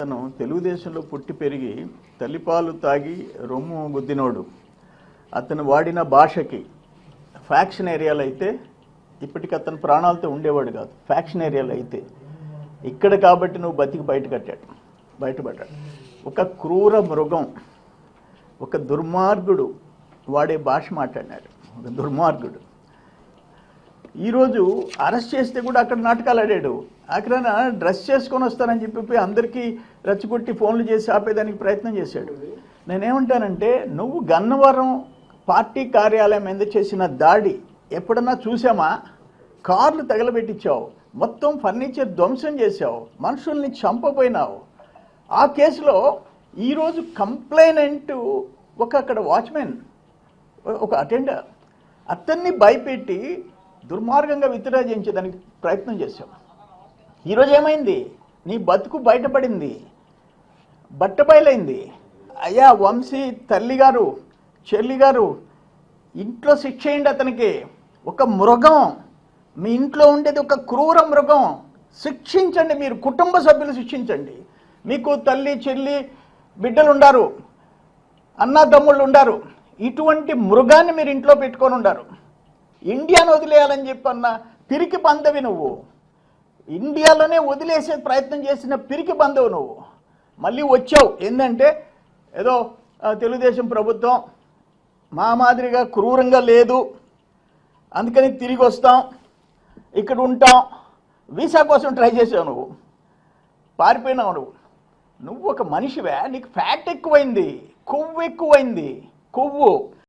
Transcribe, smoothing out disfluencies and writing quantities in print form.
తను తెలుగుదేశంలో పుట్టి పెరిగి తల్లిపాలు తాగి రొమ్ము గుద్దినోడు. అతను వాడిన భాషకి ఫ్యాక్షన్ ఏరియాలో అయితే ఇప్పటికి అతను ప్రాణాలతో ఉండేవాడు కాదు. ఫ్యాక్షన్ ఏరియాలో అయితే ఇక్కడ కాబట్టి నువ్వు బతికి బయటపడ్డాడు. ఒక క్రూర మృగం, ఒక దుర్మార్గుడు వాడే భాష మాట్లాడినాడు. ఒక దుర్మార్గుడు ఈరోజు అరెస్ట్ చేస్తే కూడా అక్కడ నాటకాలు ఆడాడు. అక్కడ డ్రెస్ చేసుకొని వస్తానని చెప్పి అందరికీ రెచ్చగొట్టి ఫోన్లు చేసి ఆపేదానికి ప్రయత్నం చేశాడు. నేనేమంటానంటే, నువ్వు గన్నవరం పార్టీ కార్యాలయం మీద చేసిన దాడి ఎప్పుడన్నా చూసామా? కార్లు తగలబెట్టించావు, మొత్తం ఫర్నిచర్ ధ్వంసం చేశావు, మనుషుల్ని చంపపోయినావు. ఆ కేసులో ఈరోజు కంప్లైనెంట్ అక్కడ వాచ్మెన్, ఒక అటెండర్, అతన్ని భయపెట్టి దుర్మార్గంగా విత్డ్రా చేయించేదానికి ప్రయత్నం చేశావు. ఈరోజు ఏమైంది? నీ బతుకు బయటపడింది, బట్టబయలైంది. అయ్యా వంశీ తల్లిగారు, చెల్లిగారు, ఇంట్లో శిక్ష చేయండి అతనికి. ఒక మృగం, మీ ఇంట్లో ఉండేది ఒక క్రూర మృగం. శిక్షించండి, మీరు కుటుంబ సభ్యులు శిక్షించండి. మీకు తల్లి, చెల్లి, బిడ్డలు ఉండారు, అన్నదమ్ముళ్ళు ఉండారు. ఇటువంటి మృగాన్ని మీరు ఇంట్లో పెట్టుకొని ఉండారు. ఇండియాను వదిలేయాలని చెప్పన్న పిరికి బంధవి నువ్వు. ఇండియాలోనే వదిలేసే ప్రయత్నం చేసిన పిరికి బంధవు నువ్వు. మళ్ళీ వచ్చావు ఏంటంటే, ఏదో తెలుగుదేశం ప్రభుత్వం మా మాదిరిగా క్రూరంగా లేదు, అందుకని తిరిగి వస్తాం, ఇక్కడ ఉంటాం. వీసా కోసం ట్రై చేసావు, నువ్వు పారిపోయినావు. నువ్వు ఒక మనిషివే? నీకు ఫ్యాట్ ఎక్కువైంది, కొవ్వు ఎక్కువైంది, కొవ్వు.